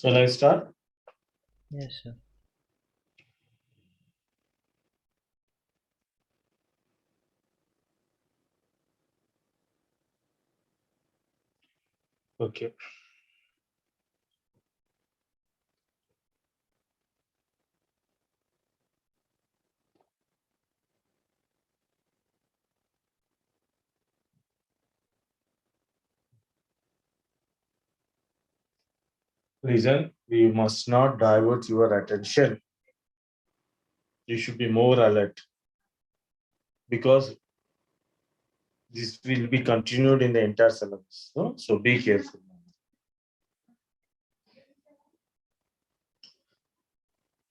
Shall I start? Yes, sir. Okay. Listen, you must not divert your attention. You should be more alert because this will be continued in the entire syllabus. No? So be careful.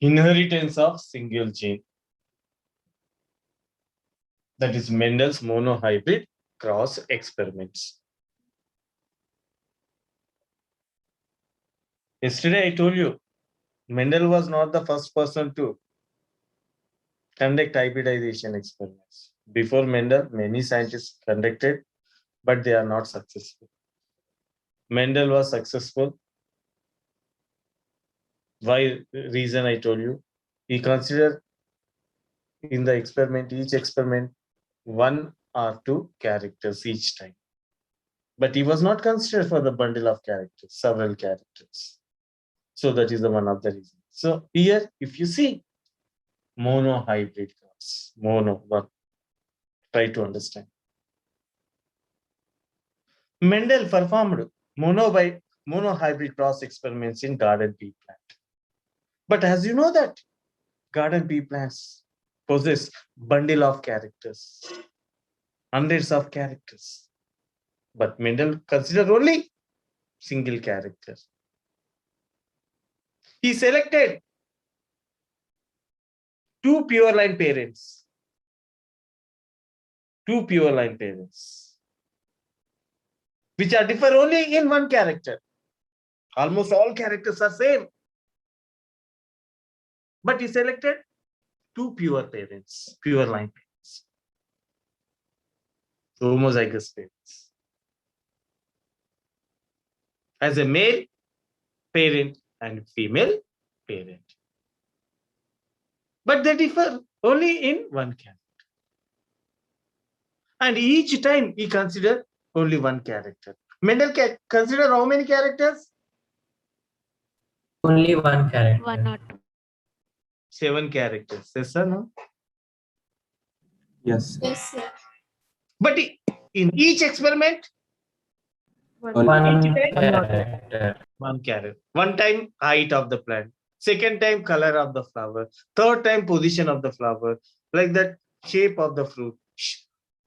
Inheritance of single gene. That is Mendel's monohybrid cross experiments. Yesterday I told you, Mendel was not the first person to conduct hybridization experiments. Before Mendel, many scientists conducted, but they are not successful. Mendel was successful. Why? Reason I told you. He considered in the experiment, each experiment, 1 or 2 characters each time. But he was not considered for the bundle of characters, several characters. So that is the one of the reasons. So here, if you see monohybrid cross, mono one, try to understand. Mendel performed monohybrid cross experiments in garden pea plant. But as you know that garden pea plants possess bundle of characters, hundreds of characters. But Mendel considered only single character. He selected 2 pure line parents. 2 pure line parents, which are differ only in one character. Almost all characters are same. But he selected 2 pure parents, pure line parents. Homozygous parents. As a male parent and female parent. But they differ only in one character. And each time he considered only one character. Mendel considered how many characters? Only one character. 1 or 2. 7 characters. Yes, sir, no? Yes. Yes, sir. But in each experiment, One character. one character. One time height of the plant. Second time color of the flower. Third time position of the flower. Like that, shape of the fruit.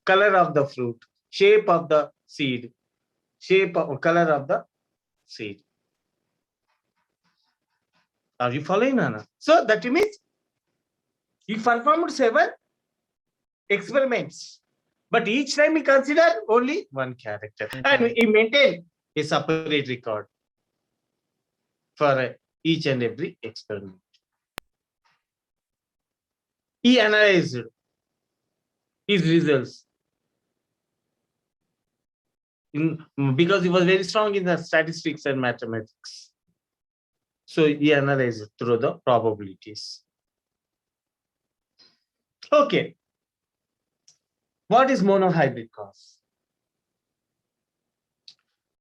Color of the fruit. Shape of the seed. Shape of color of the seed. Are you following, Nana? So that means he performed 7 experiments, but each time he considered only one character, and he maintained a separate record for each and every experiment. He analyzed his results because he was very strong in the statistics and mathematics. So he analyzed through the probabilities. Okay. What is monohybrid cross?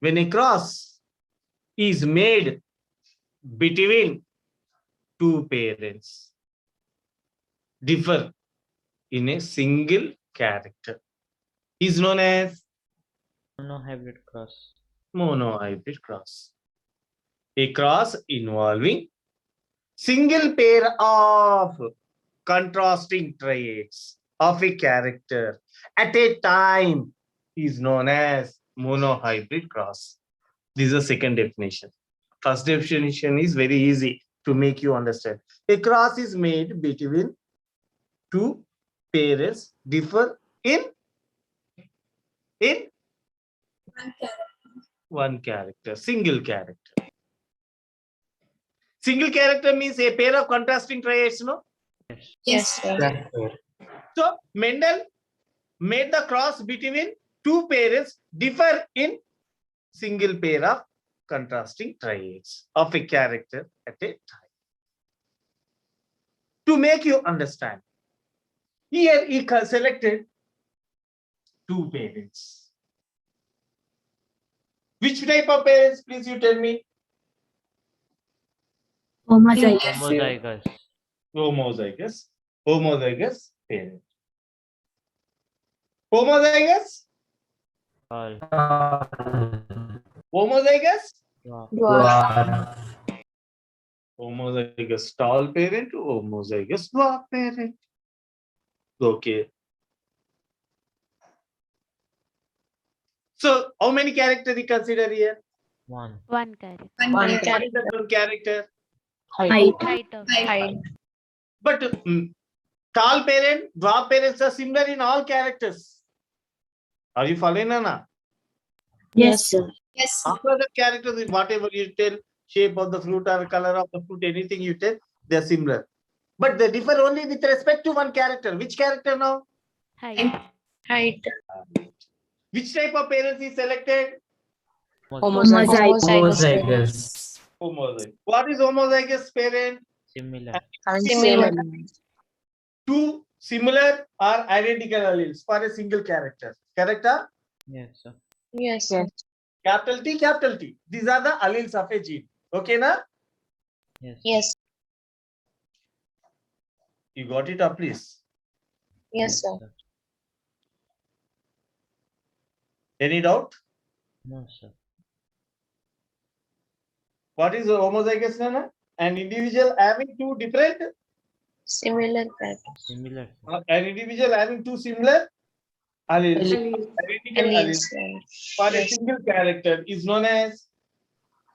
When a cross is made between two parents, differ in a single character, is known as Monohybrid cross. monohybrid cross. A cross involving single pair of contrasting traits of a character at a time is known as monohybrid cross. This is the second definition. First definition is very easy to make you understand. A cross is made between two parents differ in one character, single character. Single character means a pair of contrasting traits, no? Yes, sir. Yes, sir. So Mendel made the cross between two parents differ in single pair of contrasting traits of a character at a time. To make you understand, here he selected two parents. Which type of parents, please you tell me? Homozygous. Homozygous. Homozygous parent. Homozygous? All. Homozygous? Dwarf. Homozygous tall parent, homozygous dwarf parent. Okay. So, how many characters we consider here? One. One character. One What is character. the one character? Height. Height of Height. But tall parent, dwarf parents are similar in all characters. Are you following, Nana? Yes, sir. Yes, sir. After the characters, whatever you tell, shape of the fruit or color of the fruit, anything you tell, they are similar. But they differ only with respect to one character. Which character now? height. Height. Which type of parents is selected? Homozygous. Homozygous. What is homozygous parent? Similar. Similar. Two similar or identical alleles for a single character. Correct? Huh? Yes, sir. Yes, sir. Capital T, capital T. These are the alleles of a gene. Okay, na? Yes. Yes. You got it up, please. Yes, sir. Any doubt? No, sir. What is homozygous, Nana? An individual having two different, Similar character. Similar. Sir. an individual having two similar alleles. Identical alleles for a single character is known as.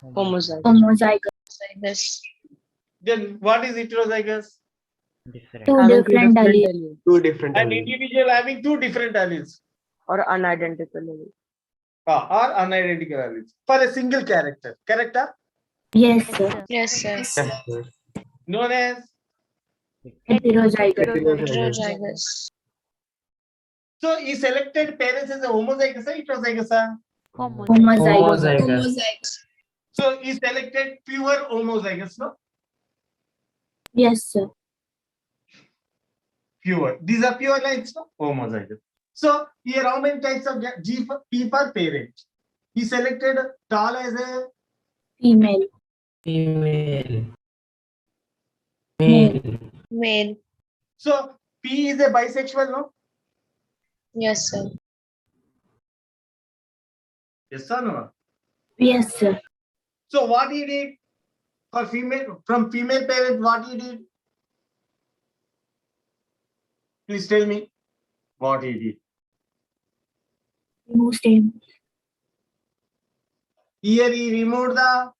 Homozygous. Then what is heterozygous? Different. Two different alleles. Two different An alleles. individual having two different alleles Or unidentical alleles. or unidentical alleles for a single character. Correct? Huh? Yes, Yes, sir. sir. Yes, sir. Yes, sir. Known as. Heterozygous. Heterozygous. So he selected parents as a homozygous or heterozygous. Huh? Homozygous. Homozygous. So he selected pure homozygous, no? Yes, sir. Pure. These are pure lines, no? Homozygous. So here, how many types of G for P for parent? He selected tall as a Female. Female. Male. Male. so P is a bisexual, no? Yes, sir. Yes or no? Yes, sir. So what he did for female from female parent? What he did? Please tell me what he did. Remove stem. Here he removed the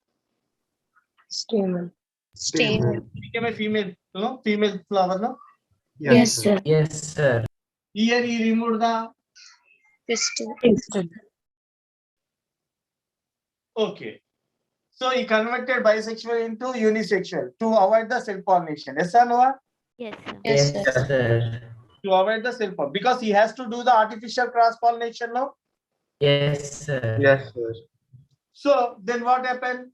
Stamen. Stable. became a female, female flower, no? Yes, sir. Yes, sir. Here he removed the, Pistil. okay. So he converted bisexual into unisexual to avoid the self-pollination. Yes or no? Yes, sir. Yes, Yes, sir. sir. To avoid the self-pollination. Because he has to do the artificial cross-pollination, no? Yes, sir. Yes, sir. So then what happened?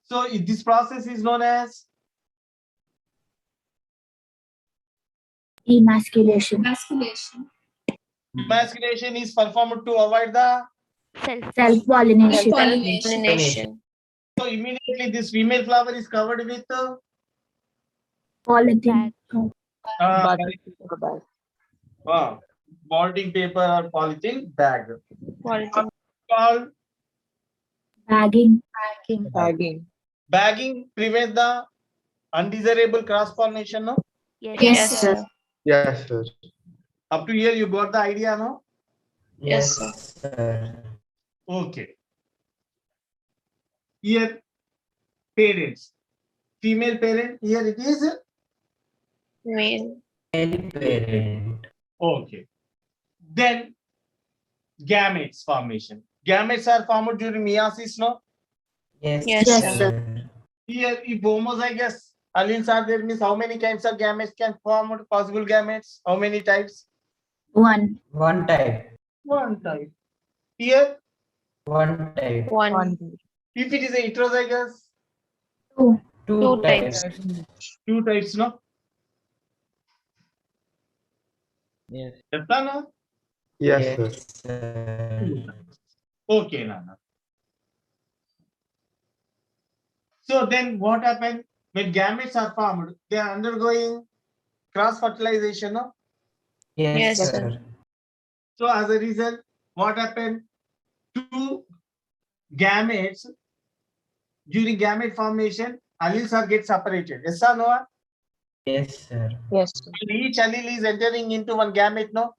So this process is known as Emasculation. emasculation is performed to avoid the, Self-pollination. Pollination. so immediately this female flower is covered with Polythene. uh, Bag. balding paper or polythene bag. Polythene. Called Bagging. Bagging. bagging prevent the undesirable cross-pollination, no? Yes, sir. Yes, sir. Up to here you got the idea, no? Yes, sir. Okay. Here parents. Female parent, here it is. Male. Male parent. Okay. Then gametes formation. Gametes are formed during meiosis, no? Yes, Yes, Yes, sir. Here, if homozygous alleles are there, means how many kinds of gametes can form possible gametes? How many types? One. One type. One type. Here, One type. One. if it is a heterozygous, Two. Two types. two types, no? Yes. Yes or no? Yes, sir. sir. Okay, Nana. So then what happened? When gametes are formed, they are undergoing cross-fertilization, no? Yes, Yes, sir. So as a result, what happened? Two gametes, during gamete formation, alleles are get separated. Yes or no? Yes, sir. Yes, And each allele is entering into one gamete, no?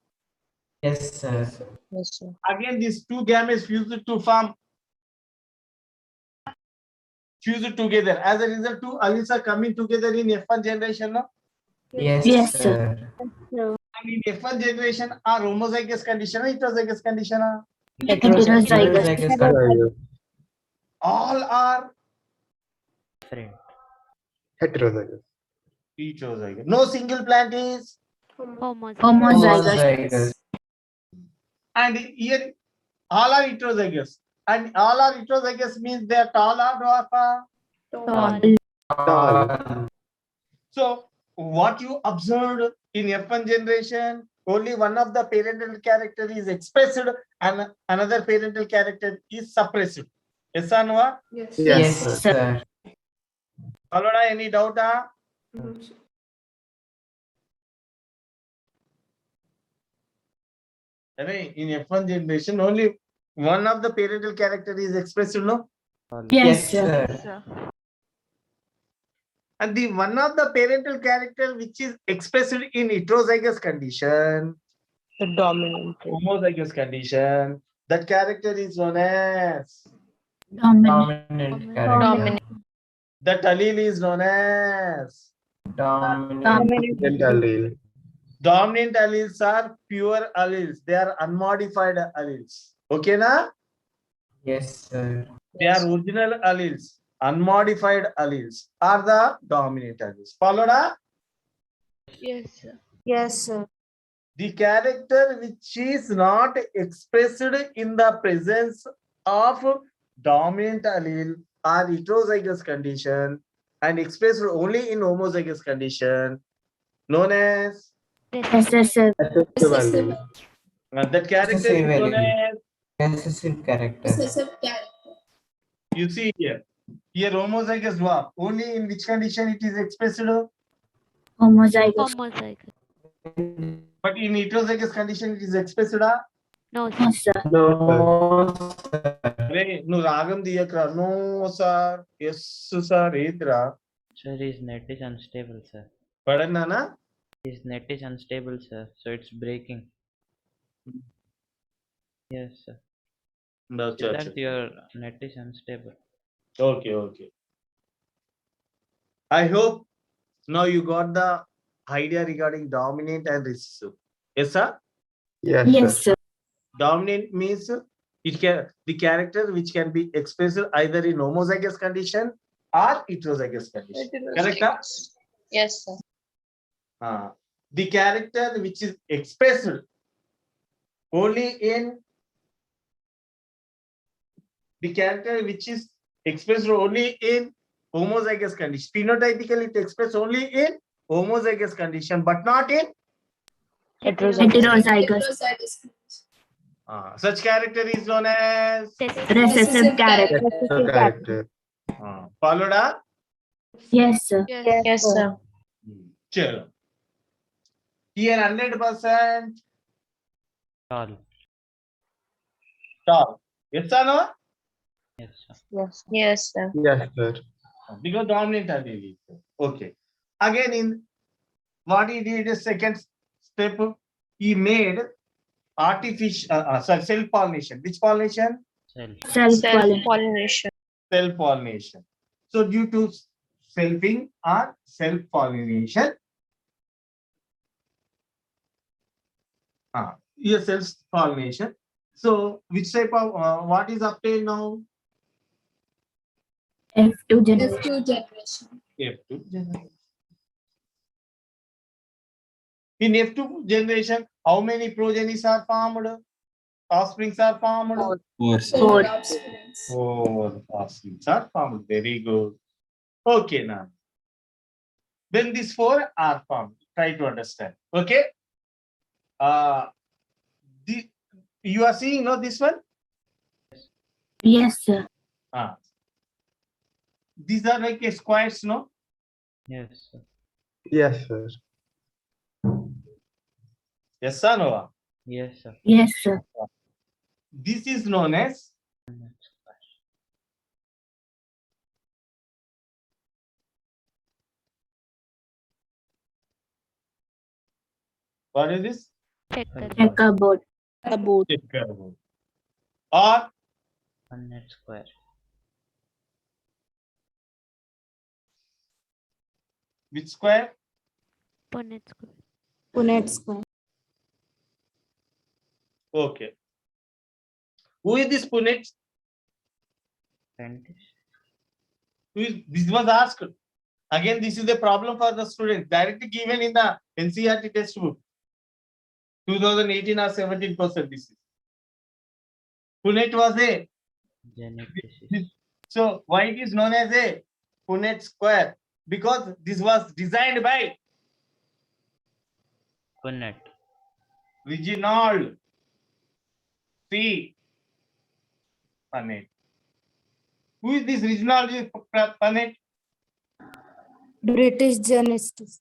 Yes, sir. sir. Again, these two gametes fused to form, fused together. As a result, two alleles are coming together in F1 generation, no? Yes, Yes, sir. And in F1 generation, are homozygous condition or heterozygous condition? Heterozygous. Heterozygous. All are Different. Heterozygous. heterozygous. No single plant is, Homozygous. Homozygous. and here all are heterozygous. And all are heterozygous means they are tall or dwarf. Tall. Tall. So what you observed in F1 generation, only one of the parental character is expressed and another parental character is suppressed. Yes or no? Yes, Yes, sir. sir. Followed any doubt? In F1 generation, only one of the parental character is expressed, no? Yes, sir. sir. And the one of the parental character which is expressed in heterozygous condition, The dominant. homozygous condition, that character is known as, Dominant. Dominant character. Dominant. that allele is known as, Dominant. Dominant allele. dominant alleles are pure alleles. They are unmodified alleles. Okay, na? Yes, sir. They are original alleles. Unmodified alleles are the dominant alleles. Followed? Yes, sir. Yes, sir. The character which is not expressed in the presence of dominant allele are heterozygous condition and expressed only in homozygous condition, known as, Recessive. Recessive allele. that character is Recessive known allele. as, Recessive character. you see here homozygous dwarf, only in which condition it is expressed, Homozygous. but in heterozygous condition it is expressed. No, sir. No, sir. No ragam diyakra, no sir, yes sir, edra. Sir, his net is unstable, sir. Pardon, Nana? His net is unstable, sir. So it's breaking. Yes, sir. No, Siddharth, your net is unstable. Okay. I hope now you got the idea regarding dominant and recessive. Yes, sir? Yes, Yes, sir. sir. Dominant means it can the character which can be expressed either in homozygous condition or heterozygous condition. Correct? Sir? Yes, sir. The character which is expressed only in homozygous condition. Phenotypically, it expressed only in homozygous condition, but not in Heterozygous. such character is known as Recessive character. Recessive character. followed up. Yes, sir. Yes, sir. Chalo. Here 100% Tall. tall. Yes or no? Yes, sir. Yes. Yes, sir. Yes, sir. Because dominant are really. Okay. Again, in what he did is second step, he made artificial self-pollination. Which pollination? Self. Self-pollination. Self-pollination. Self-pollination. So due to selfing or self-pollination, yes, self-pollination. So which type of what is obtained now? F2 generation. F2 generation. In F2 generation, how many progenies are formed? Offsprings are formed? Four. Four. Four offsprings are formed. Very good. Okay, now. When these four are formed, try to understand. Okay. You are seeing no this one? Yes, sir. These are like a squares, no? Yes, sir. Yes, sir. Yes or no? Yes, sir. Yes, sir. This is known as what is this? Checkerboard. About. Checkerboard. Or Punnett square. which square? Punnett square. Okay. Who is this Punnett? Prentice. This was asked. Again, this is a problem for the student. Directly given in the NCERT textbook. 2018 or 17%. This is. Punnett was a. Geneticist. So why it is known as a Punnett square? Because this was designed by Punnett. Reginald C. Punnett. Who is this Reginald C. Punnett? British geneticist.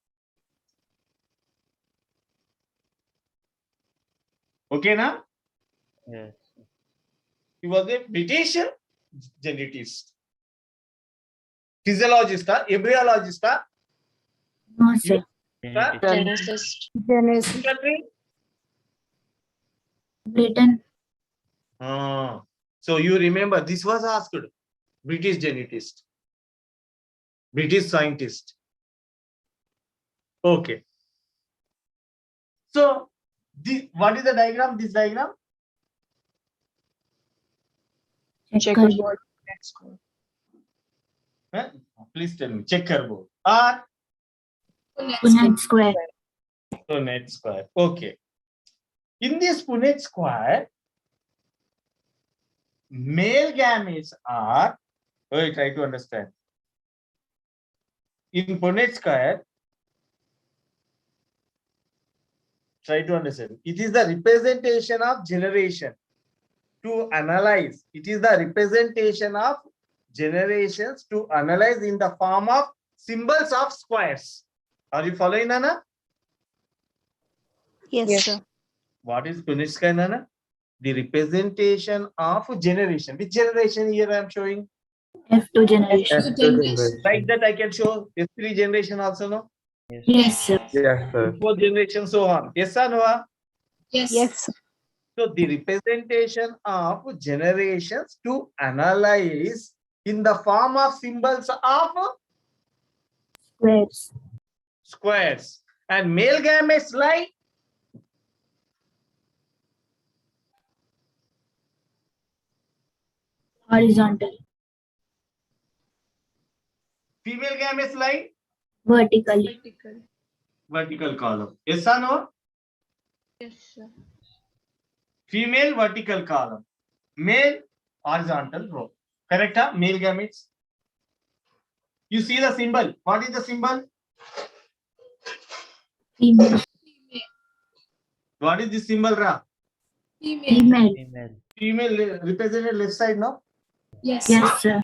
Okay, now Yes. he was a British geneticist, physiologist, embryologist. No, sir. Geneticist. Genesis. Country? Britain. So you remember this was asked. British geneticist, British scientist. Okay. So what is the diagram? This diagram? Checkerboard. Huh? Please tell me. Checkerboard or Punnett square. Punnett square. Okay. In this Punnett square, male gametes are. Try to understand. In Punnett square, try to understand. It is the representation of generation. To analyze, it is the representation of generations to analyze in the form of symbols of squares. Are you following, Nana? Yes, sir. What is Punnett square, Nana? The representation of generation. Which generation here I am showing? F2 generation. F2 generation. Like that I can show F3 generation also, no? Yes, sir. Yes, sir. F4 generation, so on. Yes or no? Yes. So the representation of generations to analyze in the form of symbols of Squares. Squares. And male gametes lie Horizontal. female gametes lie Vertically. vertical column. Yes or no? Yes, sir. Female vertical column. Male horizontal row. Correct? Huh? Male gametes. You see the symbol. What is the symbol? Female. What is the symbol, Ra? Female. Female. Female represented left side, no? Yes. Yes, sir.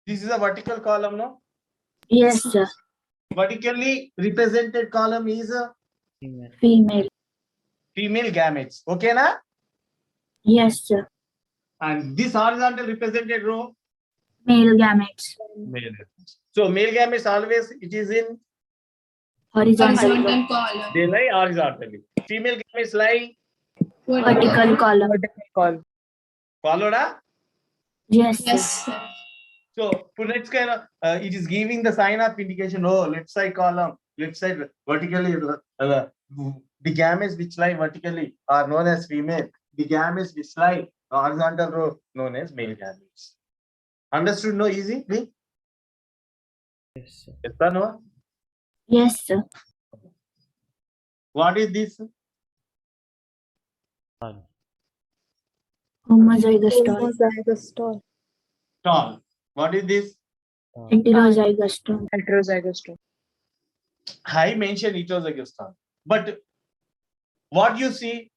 This is a vertical column, no? Yes, sir. Vertically represented column is a Female. Female. female gametes. Okay, na? Yes, sir. And this horizontal represented row, Male gametes. male gametes. So male gametes always it is in Horizontal. column. they lie horizontally. Female gametes lie Vertical column. followed. Huh? Yes, sir. Yes, sir. So Punnett square, it is giving the sign of indication. Oh, left side column, left side vertically. The gametes which lie vertically are known as female. The gametes which lie horizontal row known as male gametes. Understood? No, easy. Please. Yes, sir. Yes or no? Yes, sir. What is this? Tall. Homozygous tall. Tall. What is this? Tall. Heterozygous tall. I mentioned it was a tall. But what you see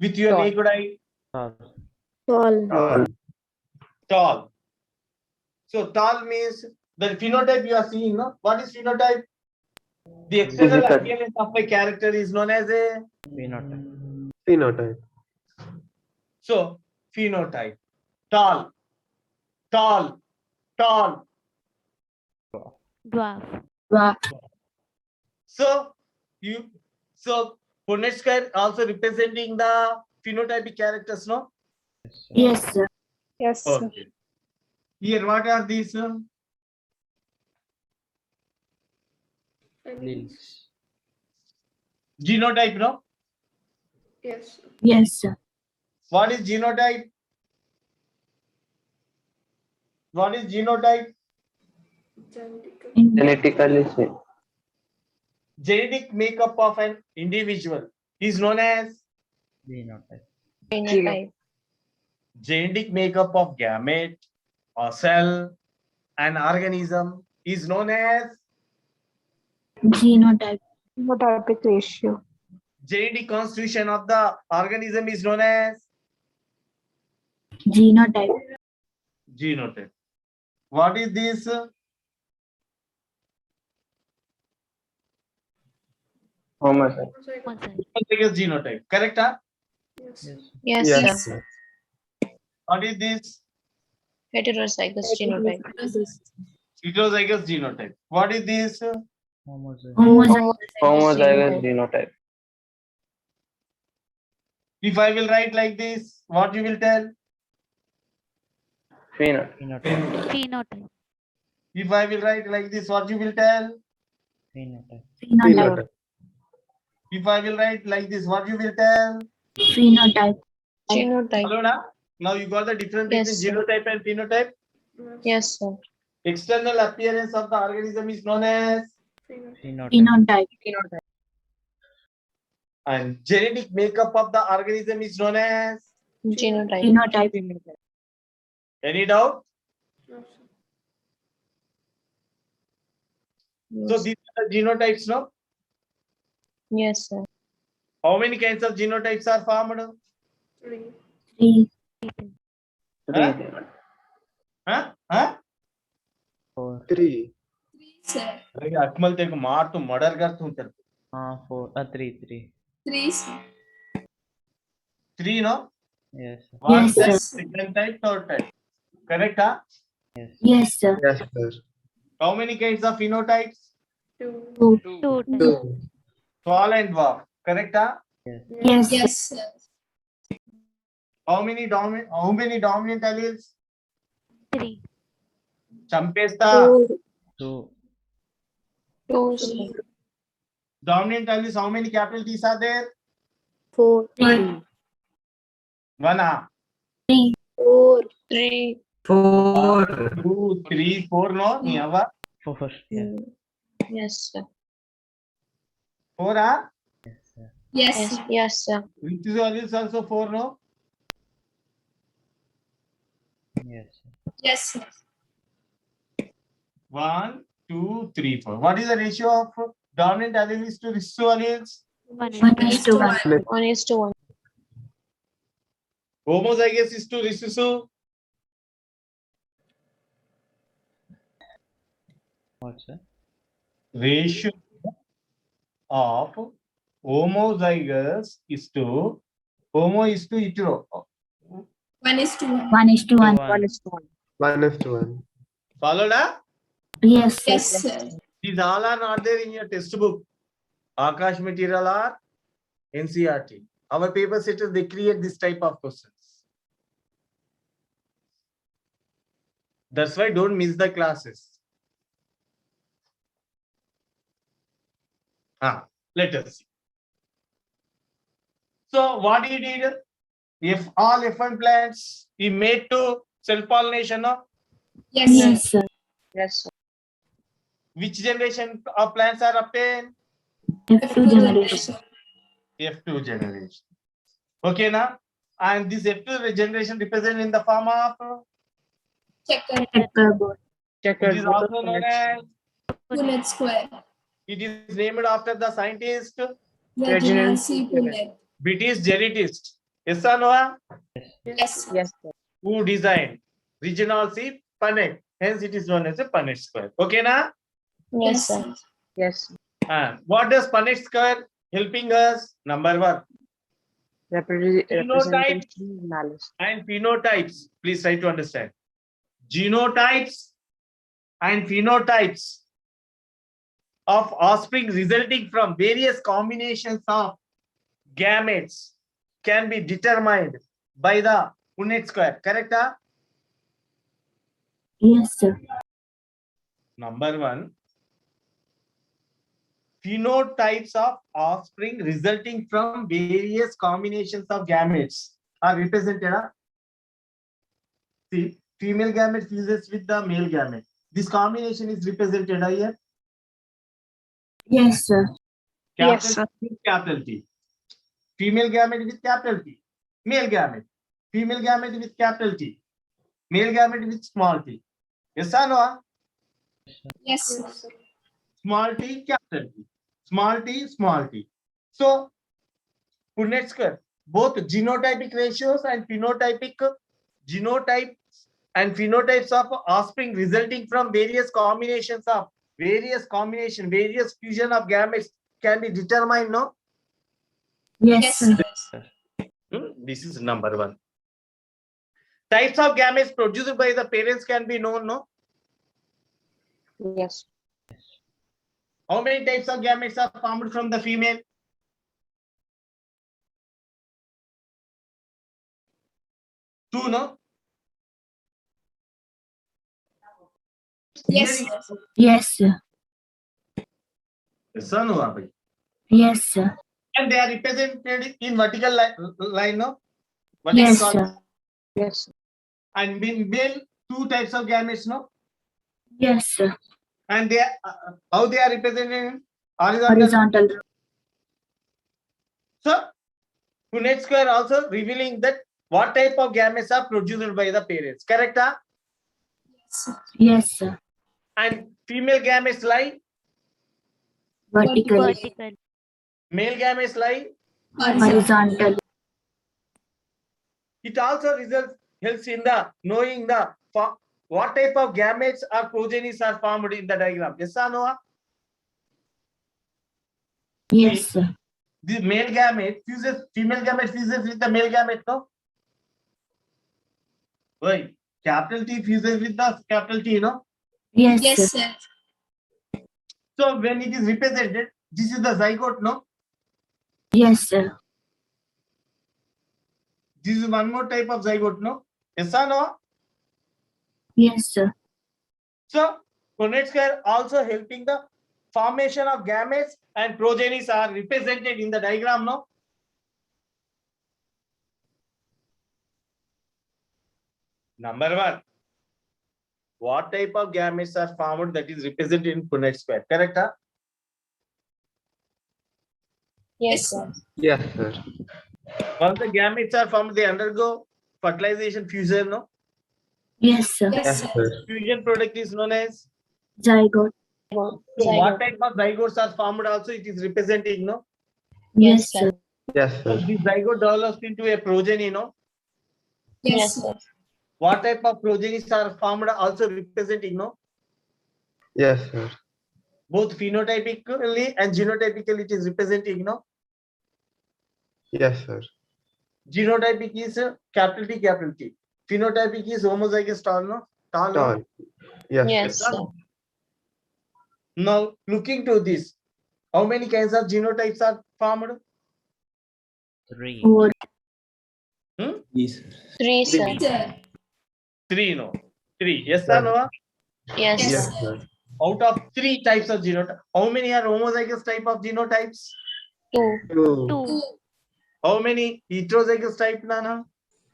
with your naked eye? Tall. Tall. So tall means the phenotype you are seeing, no? What is phenotype? The external Physical. appearance of a character is known as a Phenotype. Phenotype. so phenotype. Tall, tall, tall. Dwarf. Wow. So Punnett square also representing the phenotypic characters, no? Yes, sir. Yes, sir. Yes, sir. Okay. Here, what are these? Links. Genotype, no? Yes. Yes, sir. What is genotype? What is genotype? Genetically same. Genetic makeup of an individual is known as Phenotype. Phenotype. genetic makeup of gamete, a cell, an organism is known as Genotype. Phenotypic ratio. genetic constitution of the organism is known as Genotype. genotype. What is this? Homozygous genotype. Correct? Huh? Yes, sir. Yes, Yes, sir. sir. What is this? Heterozygous genotype. Heterozygous genotype. What is this? Homozygous. Homozygous genotype. If I will write like this, what you will tell? Phenotype. Phenotype. Phenotype. If I will write like this, what you will tell? Phenotype. Phenotype. Phenotype. If I will write like this, what you will tell? Phenotype. Genotype. Hello, now? Now you got the difference Yes, between sir. genotype and phenotype. Yes, sir. External appearance of the organism is known as Phenotype. Phenotype. and genetic makeup of the organism is known as. Genotype. Phenotype. Any doubt? So Yes. these are the genotypes, no? Yes, sir. How many kinds of genotypes are formed? 3. Huh? Huh? Huh? 4. 3. अरे अकमल तेरे को मार तो murder कर तू तेरे 4. 3. 3, no? Yes, sir. One Yes, type, sir. second type, third type. Correct, huh? Yes. Yes, sir. Yes, sir. How many kinds of phenotypes? 2. 2. 2. Tall and dwarf. Correct, huh? Yes, sir. Yes, sir. How many dominant alleles? 3. Champesta. 2. Two, sir. Dominant alleles, how many capital T's are there? 4. 1 R. 4. Three. 2, 3, 4, no? Niava. 4. Yeah. Mm, yes, sir. 4 R. Yes, sir. Yes, yes, sir. Recessive alleles also 4, no? Yes, sir. Yes, sir. 1, 2, 3, 4. What is the ratio of dominant alleles to recessive alleles? 1:1. 1:1. Homozygous is to recessive. What, sir? Ratio of homozygous is to homo is to hetero. 1:1. 1:1. 1:1. Followed up? Yes, sir. These all are not there in your textbook. Akash material or NCRT. Our paper setters, they create this type of questions. That's why don't miss the classes. Let us see. So what he did? If all F1 plants he made to self-pollination, no? Yes, sir. Yes, sir. Which generation of plants are obtained? F2 generation. F2 generation. Okay, now? And this F2 generation represented in the form of, Checkerboard. it is also known as, Punnett square. it is named after the scientist, Reginald C. Punnett. British genetist. Yes or no? Yes, sir. Who designed regional C. Punnett. Hence it is known as a Punnett square. Okay, now? Yes, sir. Yes, And what does Punnett square helping us? Number 1. representation analysis. And phenotypes. Please try to understand. Genotypes and phenotypes of offspring resulting from various combinations of gametes can be determined by the Punnett square. Correct? Yes, sir. Number 1. Phenotypes of offspring resulting from various combinations of gametes are represented. See, female gamete fuses with the male gamete. This combination is represented here. Yes, sir. Capital Yes, sir. T with capital T. Female gamete with capital T. Male gamete. Female gamete with capital T. Male gamete with small t. Yes or no? Yes, sir. Small t, capital T. Small t, small t. So, Punnett square, both genotypic ratios and phenotypics of offspring resulting from various combinations of various fusion of gametes can be determined, no? Yes, sir. This is number 1. Types of gametes produced by the parents can be known, no? Yes. How many types of gametes are formed from the female? Two, no? Yes, sir. Yes, sir. Yes or no, Abhi? Yes, sir. And they are represented in vertical line, no? What Yes, is called? sir. Yes. And in male, 2 types of gametes, no? Yes, sir. And they how they are represented in horizontal. Horizontal. So, Punnett square also revealing that what type of gametes are produced by the parents. Correct? Yes, sir. And female gametes lie, Vertical. male gametes lie. Horizontal. It also helps in the knowing the what type of gametes or progenies are formed in the diagram. Yes or no? Yes, sir. The male gamete fuses, female gamete fuses with the male gamete, no? Why? Capital T fuses with the capital T, no? Yes, Yes, sir. sir. So when it is represented, this is the zygote, no? Yes, sir. This is one more type of zygote, no? Yes or no? Yes, sir. So Punnett square also helping the formation of gametes and progenies are represented in the diagram, no? Number one, what type of gametes are formed that is represented in Punnett square? Correct? Huh? Yes, sir. Yes, sir. Once the gametes are formed, they undergo fertilization fusion, no? Yes, sir. Yes, sir. Fusion product is known as. Zygote. So Zygote. what type of zygotes are formed also it is representing, no? Yes, sir. Yes, sir. This zygote develops into a progeny, no? Yes, sir. What type of progenies are formed also representing, no? Yes, sir. Both phenotypically and genotypically it is representing, no? Yes, sir. Genotypic is capital T, capital T. Phenotypic is homozygous tall, no? Tall, no? Tall. Yes, Yes, sir. sir. Now, looking to this, how many kinds of genotypes are formed? 3. 4. Three, sir. Three, no? Three. Yes or no? Yes, Yes, sir. sir. Out of 3 types of genotypes, how many are homozygous type of genotypes? 2. 2. How many heterozygous type, Nana?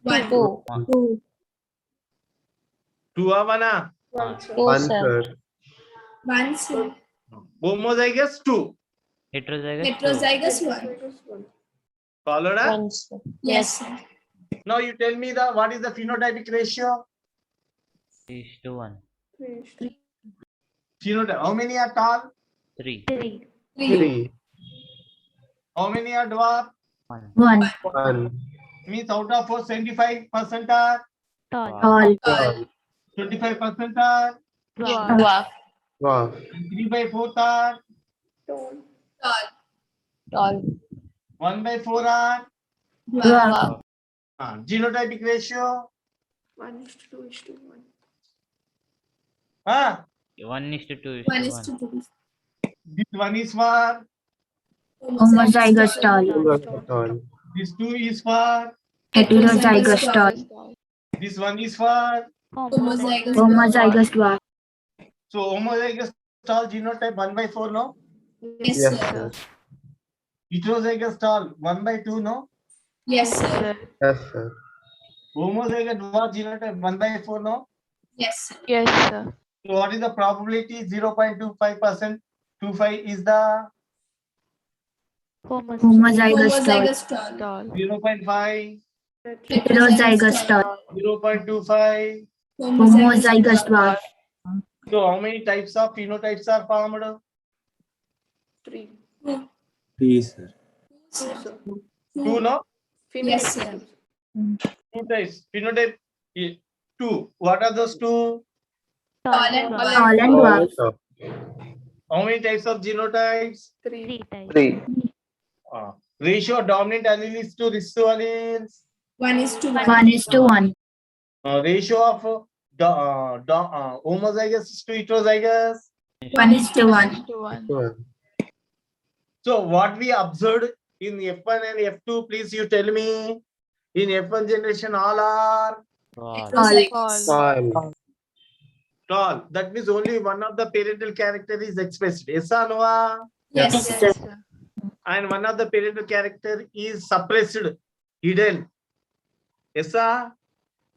2. 2. 2 or 1? 2, 1, sir. sir. Homozygous 2. Heterozygous 2. Followed up? 1, sir. Yes, sir. Now you tell me what is the phenotypic ratio? 3:1. Phenotype. How many are tall? 3. 3. How many are dwarf? 1. 1. 1. Means out of 4, 75% are, Tall. Tall. 25% are, Dwarf. Wow. 3/4 are, Tall. 1/4 are. Dwarf. Genotypic ratio? 1:2:1. This one is for, Homozygous tall. Tall. this 2 is for, Heterozygous tall. this one is for. Homozygous dwarf. So homozygous tall genotype 1/4, no? Yes, sir. Heterozygous tall 1/2, no? Yes, sir. Yes, sir. Homozygous dwarf genotype 1/4, no? Yes, Yes, sir. So what is the probability? 0.25%. 25 is the Homozygous tall. 0.5, Heterozygous tall. 0.25. Homozygous dwarf. So how many types of phenotypes are formed? 3. 2, no? Yes, sir. 2 types. Phenotype 2. What are those 2? Tall and dwarf. How many types of genotypes? 3. 3. Ratio of dominant alleles to recessive alleles. 1:1. Ratio of homozygous to heterozygous. 1:1. 1. So what we observed in F1 and F2, please you tell me. In F1 generation, all are Tall. tall. That means only one of the parental character is expressed. Yes or no? Yes, sir. And one of the parental character is suppressed, hidden. Yes, sir?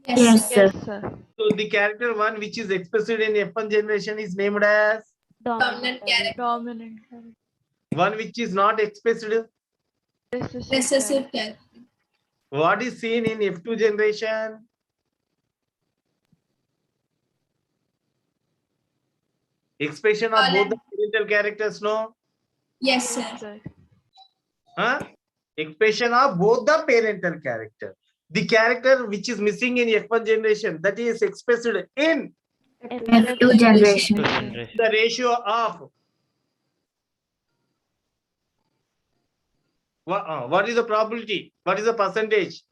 Yes, sir. So the character 1 which is expressed in F1 generation is named as Dominant character. one which is not expressed. Recessive character. What is seen in F2 generation? Expression of both the parental characters, no? Yes, sir. Huh? Expression of both the parental character. The character which is missing in F1 generation, that is expressed in F2 generation. the ratio of what is the probability? What is the percentage?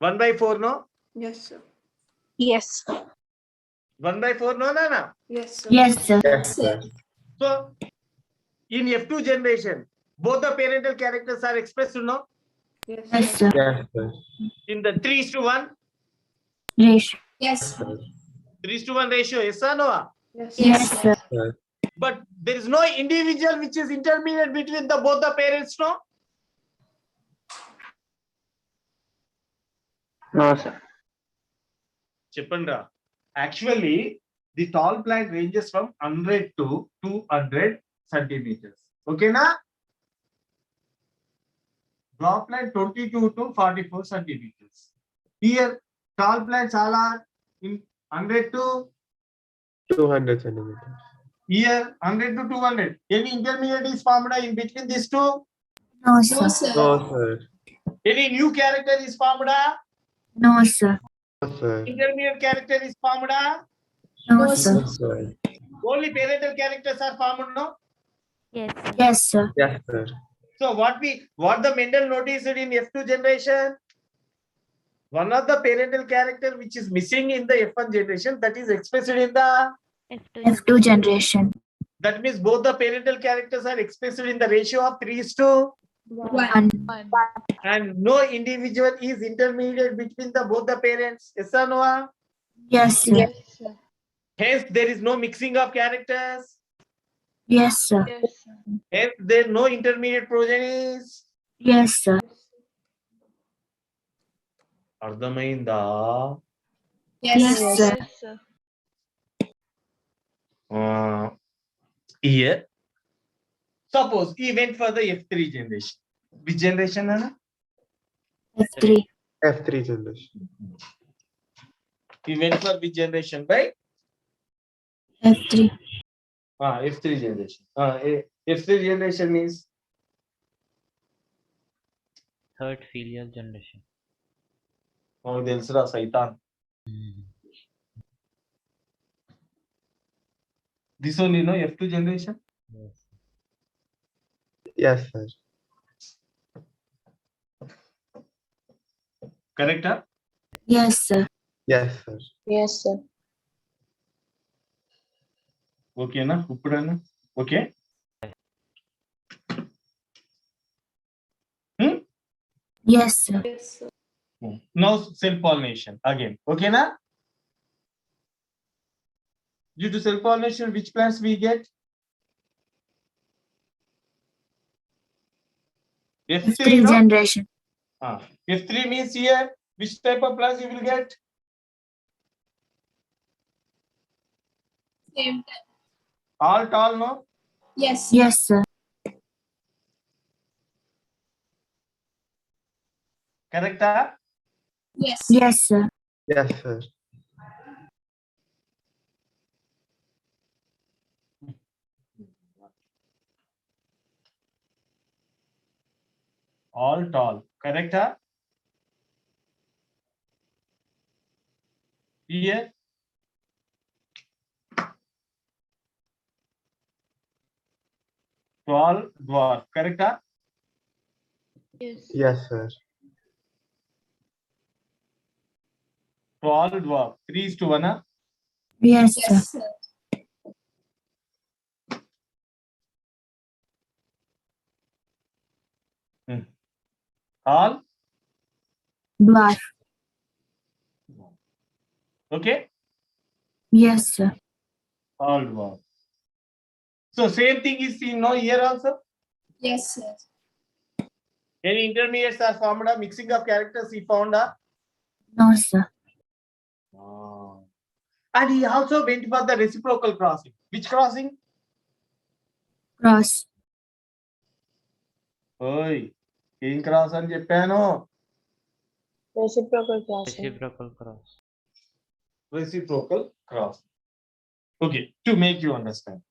1/4, no? Yes, sir. Yes. 1/4, no, Nana? Yes, sir. Yes, sir. Yes, sir. So in F2 generation, both the parental characters are expressed, no? Yes, sir. Yes, sir. In the 3:1, Ratio. Yes, sir. 3:1 ratio, yes or no? Yes, Yes, sir. Yes. But there is no individual which is intermediate between the both the parents, no? No, sir. Chipandra. Actually, the tall plant ranges from 100 to 200 centimeters. Okay, na? Dwarf plant 22 to 44 centimeters. Here, tall plants all are in 100 to 200 centimeters. here 100 to 200. Any intermediate is formed in between these two? No, No, sir. sir. No, sir. Any new character is formed? No, sir. No, sir. Intermediate character is formed? No, No, sir. No, sir. Only parental characters are formed, no? Yes, sir. Yes, sir. Yes, sir. So what the Mendel noticed in F2 generation? One of the parental character which is missing in the F1 generation, that is expressed in the, F2. F2 generation. that means both the parental characters are expressed in the ratio of 3:1, 1. and no individual is intermediate between the both the parents. Yes or no? Yes, sir. Yes, sir. Hence there is no mixing of characters. Yes, sir. Yes, sir. Hence there are no intermediate progenies. Yes, sir. అర్థమైందా? Yes, Yes, sir. sir. Yes, sir. Here, suppose he went for the F3 generation. Which generation, Anna? F3. F3 generation. He went for which generation, right? F3. F3 generation. F3 generation means Third filial generation. తెలుసురా సైతాన్. This only, no? F2 generation. Yes. Yes, sir. Correct, huh? Yes, sir. Yes, sir. Yes, sir. Okay, na? Uppudana? Okay. Yes, sir. Yes, sir. Now self-pollination again. Okay, na? Due to self-pollination, which plants we get? F3, F3 no? generation. F3 means here, which type of plants you will get? Same time. All tall, no? Yes. Yes, sir. Correct, huh? Yes. Yes, sir. Yes, sir. All tall. Correct, huh? Here. Tall dwarf. Correct, huh? Yes. Yes, sir. Tall dwarf. 3:1, huh? Yes, sir. Yes, sir. All. Dwarf. Okay. Yes, sir. All dwarf. So same thing is seen now here also. Yes, sir. Any intermediates are formed, a mixing of characters he found. No, sir. And he also went for the reciprocal crossing. Which crossing? Cross. Oi, ఏం cross అని చెప్పాను. Reciprocal crossing. Reciprocal cross. Reciprocal cross. Okay, to make you understand.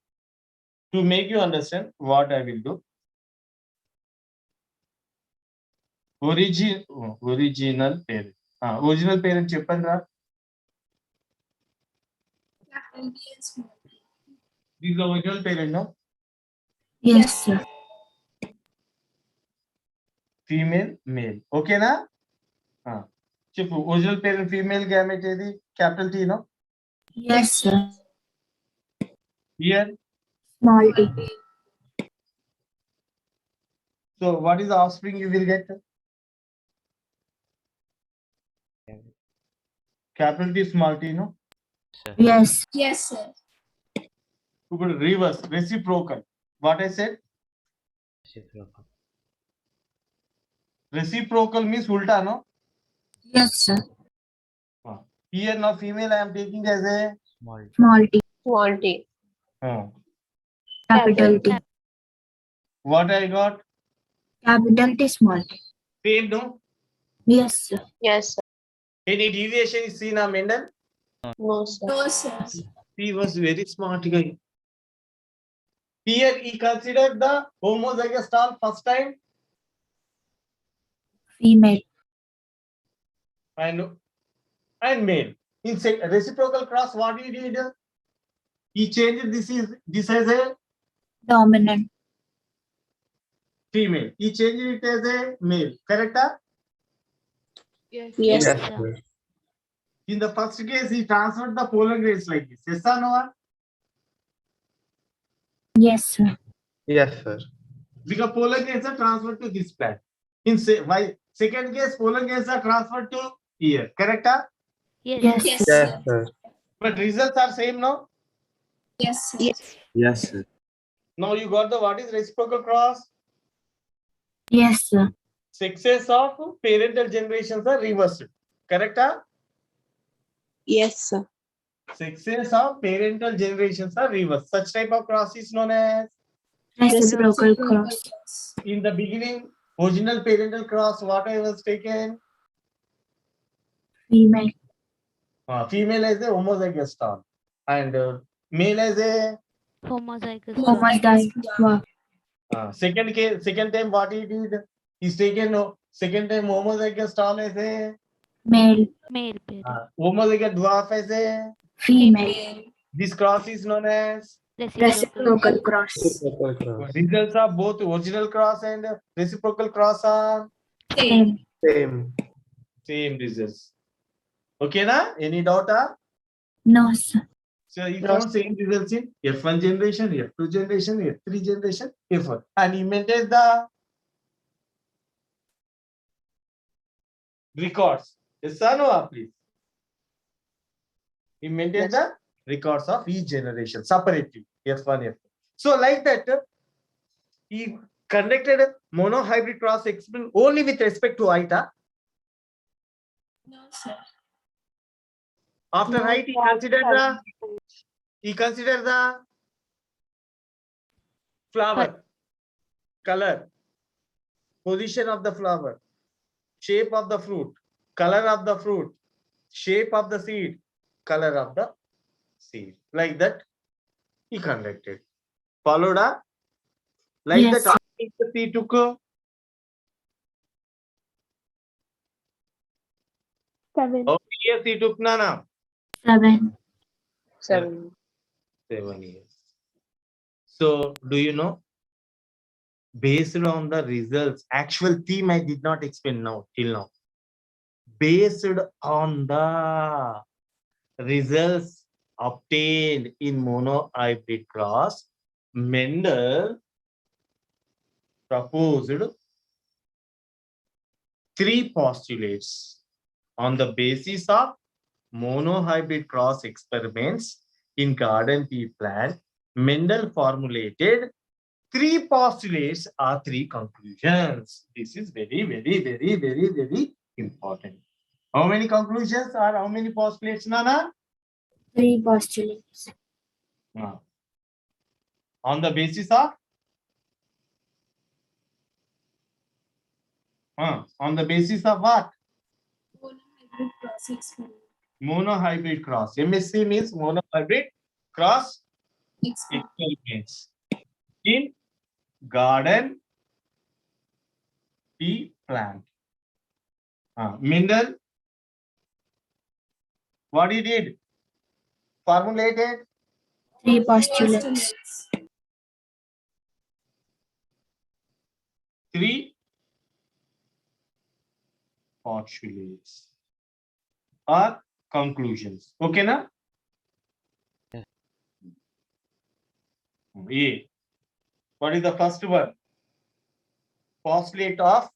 To make you understand what I will do. Original parent. Original parent చెప్పండి రా. Capital T and small t. This is the original parent, no? Yes, sir. Female, male. Okay na? చెప్పు original parent female gamete ఏది? Capital T, no? Yes, sir. Here. Small t. So what is the offspring you will get? Capital T, small t, no? Sir. Yes. Yes, sir. Reverse, reciprocal. What I said? Reciprocal. Reciprocal means ulta, no? Yes, sir. Here now female I am taking as a Small t. Small t. Small t. Capital T. What I got? Capital T, small t. Same, no? Yes, sir. Yes, sir. Any deviation is seen, Mendel? No, sir. No, sir. He was very smart guy. Here he considered the homozygous stall first time Female. and male. In reciprocal cross, what he did? He changed this as a Dominant. female. He changed it as a male. Correct? Yes, Yes, sir. sir. In the first case, he transferred the pollen grains like this. Yes or no? Yes, sir. Yes, sir. Because pollen grains are transferred to this plant. In second case, pollen grains are transferred to here. Correct? Yes, Yes, sir. Yes, sir. sir. But results are same, no? Yes, sir. Yes, sir. Now you got the what is reciprocal cross? Yes, sir. Sexes of parental generations are reversed. Correct? Yes, sir. Sexes of parental generations are reversed. Such type of cross is known as, Reciprocal cross. in the beginning, original parental cross, what I was taken? Female. Female as a homozygous star and male as a Homozygous. Homozygous. second time what he did? He's taken second time homozygous star as a Male. Male parent. homozygous dwarf as a. Female. This cross is known as. Reciprocal cross. Reciprocal cross. Results of both original cross and reciprocal cross are Same. Same. same results. Okay, na? Any doubt? No, sir. So he No, found same results in F1 generation, F2 generation, F3 generation, F4. And he maintains the records. Yes or no, please? He maintains the records of each generation separately, F1, F2. So like that, he conducted a monohybrid cross experiment only with respect to height. No, sir. After height, he considered the flower, color, position of the flower, shape of the fruit, color of the fruit, shape of the seed, color of the seed. Like that, he conducted. Followed up? Like Yes. that, he took Seven. how many years he took, Nana? 7. 7. 7 years. So, do you know? Based on the results, actual theme I did not explain now till now. Based on the results obtained in monohybrid cross, Mendel proposed 3 postulates on the basis of monohybrid cross experiments in garden pea plant. Mendel formulated 3 postulates or 3 conclusions. This is very, very, very, very, very important. How many conclusions or how many postulates, Nana? 3 postulates. On the basis of? On the basis of what? Monohybrid cross experiment. Monohybrid cross. MSC means monohybrid cross Experiment. experiments in garden pea plant. Mendel, what he did? Formulated 3 postulates. 3 postulates or conclusions. Okay, na? A. What is the first one? Postulate of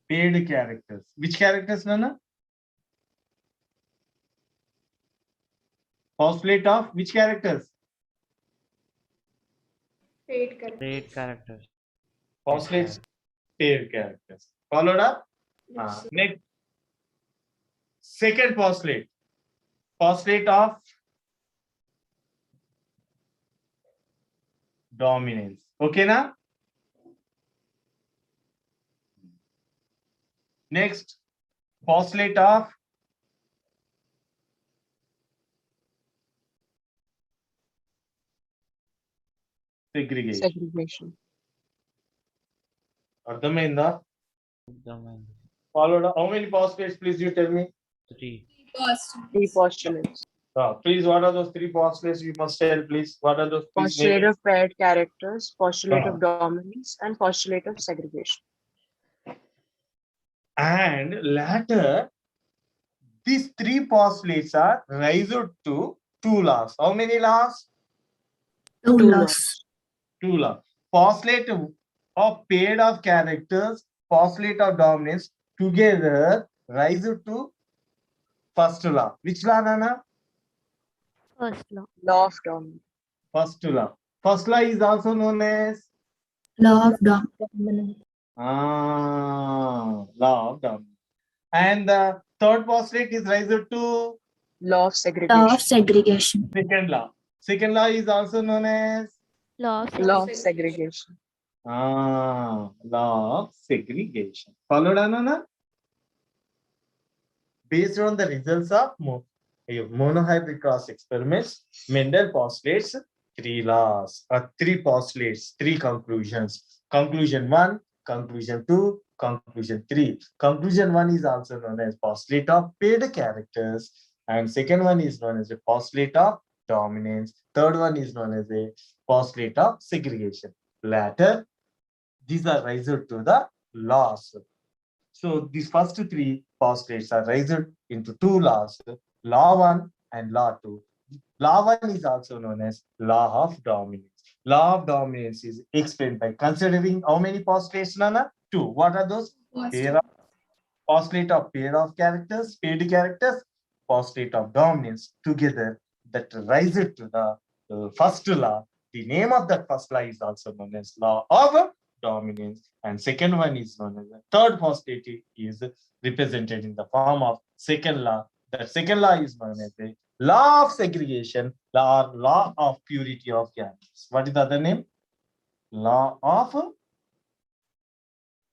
Paid characters. Which characters, Nana? Postulate of which characters? Paid character. Paid characters. Postulates paid characters. Followed up? Yes, sir. Next. Second postulate. Postulate of dominance. Okay, na? Next. Postulate of segregation. Segregation. అర్థమైందా? Domain. Followed up. How many postulates, please you tell me? 3. Postulates. Three postulates. Please, what are those three postulates? You must tell, please. What are those? Please Postulate name of paired characters, postulate Ah. of dominance, and postulate of segregation. it. And later, these three postulates are raised to two laws. How many laws? Two Two laws. Two laws. Postulate of paid of characters, postulate of dominance together rise to first law. Which law, Nana? First law. Law of dominance. First law. First law is also known as Law of dominance. law of dominance. And the third postulate is raised to Law of Law segregation. of segregation. second law. Second law is also known as Law of Law of segregation. law of segregation. Followed, Anana? Based on the results of monohybrid cross experiments, Mendel postulates three laws, three postulates, three conclusions. Conclusion 1, conclusion 2, conclusion 3. Conclusion 1 is also known as postulate of paid characters, and second one is known as a postulate of dominance. Third one is known as a postulate of segregation. Later, these are raised to the laws. So these first three postulates are raised into two laws, law 1 and law 2. Law 1 is also known as law of dominance. Law of dominance is explained by considering how many postulates, Nana? 2. What are those? Pair of, postulate of pair of characters, paid characters, postulate of dominance together that rise to the first law. The name of that first law is also known as law of dominance, and second one is known as the third postulate is represented in the form of second law. That second law is known as the law of segregation, law of purity of gametes. What is the other name? Law of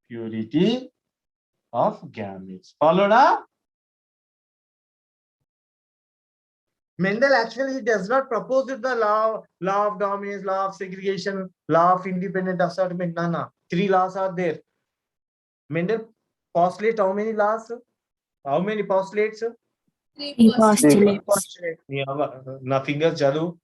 purity of gametes. Followed up? Mendel actually does not propose the law of dominance, law of segregation, law of independent assortment. Nana. Three laws are there. Mendel postulate how many laws? How many postulates? Three Three postulates. postulates. Postulate. Na fingers chadu.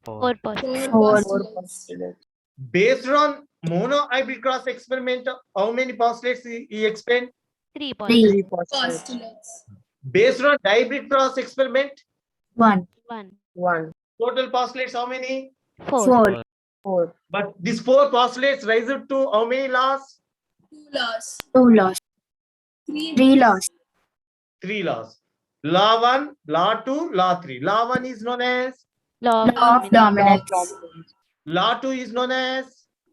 4 postulates. Four. Four Postulates. postulates. Based on monohybrid cross experiment, how many postulates he explained? 3 postulates. Three postulates. Postulates. Based on dihybrid cross experiment, 1. 1. One. total postulates how many? 4. 4. Four. But these four postulates rise to how many laws? Two laws. 2 laws. Three 3 laws. Three laws. Law 1, law 2, law 3. Law 1 is known as, Law Law of of Law of dominance. dominance. law 2 is known as.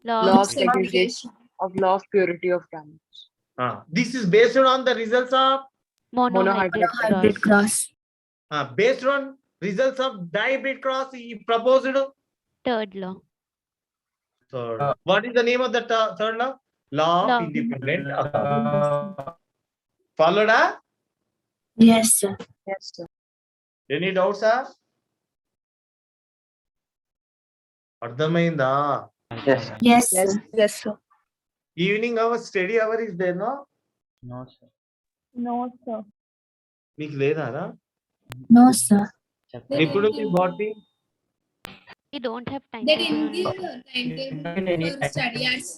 Law Law of of segregation. Of law of purity of gametes. This is based on the results of, monohybrid Hybrid cross. cross. based on results of dihybrid cross, he proposed. Third law. Third. What is the name of the third law? Law Law. of independent assortment. Followed up? Yes, sir. Yes, sir. Any doubts, sir? అర్థమైందా? Yes. Yes, Yes. sir. Yes, sir. Evening hour study hour is there, no? No, sir. No, sir. మీకు లేదారా? No, sir. Chapter. ఎప్పుడు బాటి? We don't have time. They didn't give a timetable for study hours.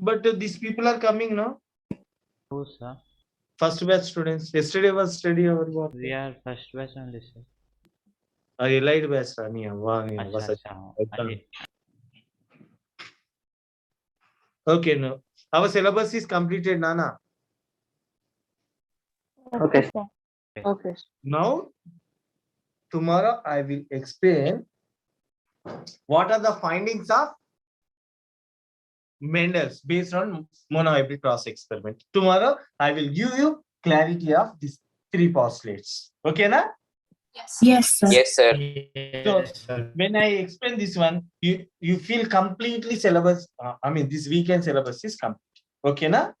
But these people are coming, no? Who, sir? First batch students. Yesterday was study hour. What? We are first batch only, sir. Elite batch రా నీ అవ్వ, నీ అవ్వ Acha, సచ్చి. acha. Okay. Okay, no. Our syllabus is completed, Nana. Okay, sir. Okay, sir. Now, tomorrow I will explain what are the findings of Mendel's based on monohybrid cross experiment. Tomorrow I will give you clarity of these three postulates. Okay, na? Yes. Yes, sir. Yes, sir. So when I explain this one, you feel completely syllabus. This weekend syllabus is complete. Okay, na?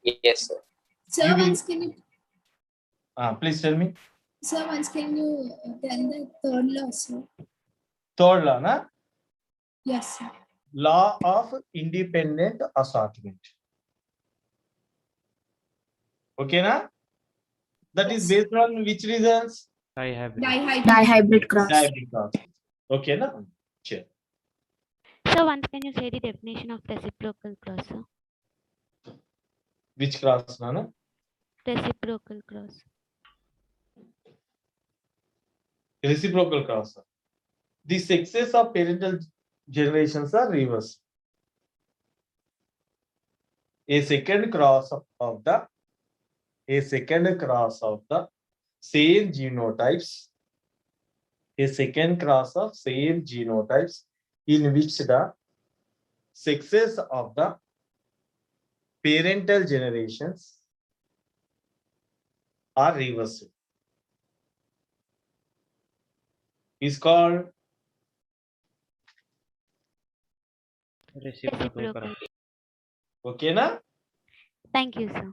Yes, sir. Sir, You will- once can you, Please tell me. sir, once can you tell the third law, sir? Third law, na? Yes, sir. Law of independent assortment. Okay, na? That is based on which reasons? Dihybrid. Dihybrid. Dihybrid cross. Dihybrid cross. Okay, na? Sure. So once can you say the definition of reciprocal cross, sir? Which cross, Nana? Reciprocal cross. Reciprocal cross. The sexes of parental generations are reversed. A second cross of the same genotypes. A second cross of same genotypes in which the sexes of the parental generations are reversed is called Reciprocal Reciprocal. cross. okay, na? Thank you, sir.